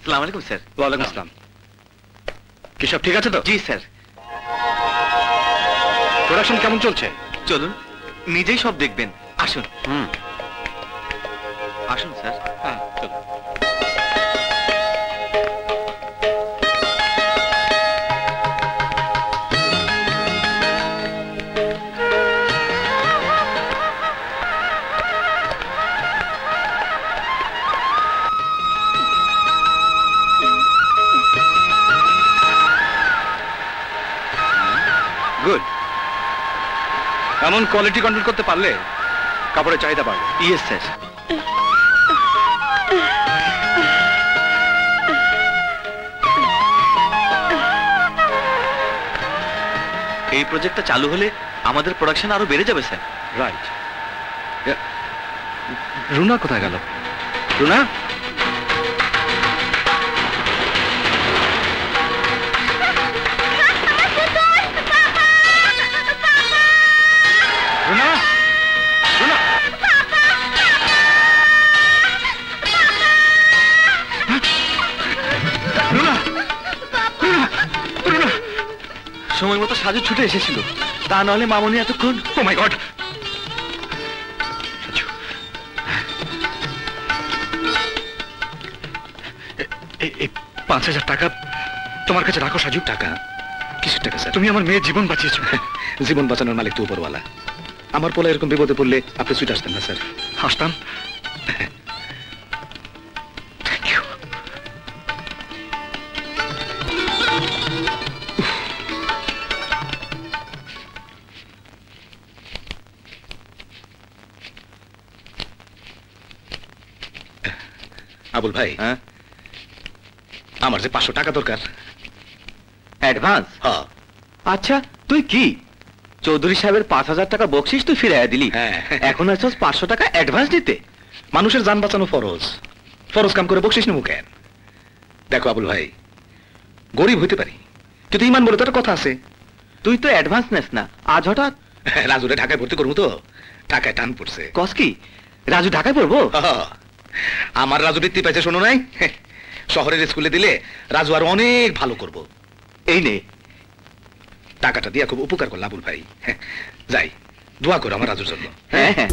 আসসালামু আলাইকুম স্যার। ওয়ালাইকুম আসসালাম। কি সব ঠিক আছে তো? জি স্যার। প্রোডাকশন কেমন চলছে? চলুন, নিজেই সব দেখবেন। আসুন। আসুন স্যার। হ্যাঁ চলুন। গুড। এমন কোয়ালিটি কন্ট্রোল করতে পারলে কাপড়ের চাহিদা বাড়বে। Yes sir. এই প্রজেক্টটা চালু হলে আমাদের প্রোডাকশন আরো বেড়ে যাবে স্যার। রাইট। রুনা কোথায় গেল? রুনা? রুনা? রুনা? রুনা? রুনা? রুনা? সময় মতো সাজু ছুটে এসেছিল, তা নাহলে মামনি এতক্ষণ। ও মাই গড। এই ৫,০০০ টাকা তোমার কাছে রাখো সাজু। টাকা? কিসের টাকা স্যার? তুমি আমার মেয়ের জীবন বাঁচিয়েছো। জীবন বাঁচানোর মালিক তো উপরওয়ালা। আমার পোলা এরকম বিপদে পড়লে আপনি ছুটে আসতেন না স্যার? আসতাম। Thank you. আবুল ভাই, হ্যাঁ, আমার যে ৫০০ টাকা দরকার। অ্যাডভান্স? হ্যাঁ। আচ্ছা, তুই কি চৌধুরী সাহেবের ৫,০০০ টাকা বকশিস তুই ফিরাইয়া দিলি? হ্যাঁ। এখন আসছস ৫০০ টাকা অ্যাডভান্স দিতে? মানুষের জান বাঁচানো ফরজ, ফরজ কাম করে বকশিস নেবো কেন? দেখো আবুল ভাই, গরিব হইতে পারি কিন্তু ইমান বলে তো একটা কথা আছে। তুই তো অ্যাডভান্স নেস না, আজ হঠাৎ? রাজুরে ঢাকায় ভর্তি করবো তো, টাকায় টান পড়ছে। কস কি রাজু ঢাকায় পড়বো? আমার রাজু বৃত্তি পাইছে শোনো নাই? শহরের স্কুলে দিলে রাজু আর অনেক ভালো করব। এই নে টাকাটা দিয়া খুব উপকার করল আবুল ভাই। যাই, দোয়া করো আমার রাজুর জন্য। হ্যাঁ হ্যাঁ।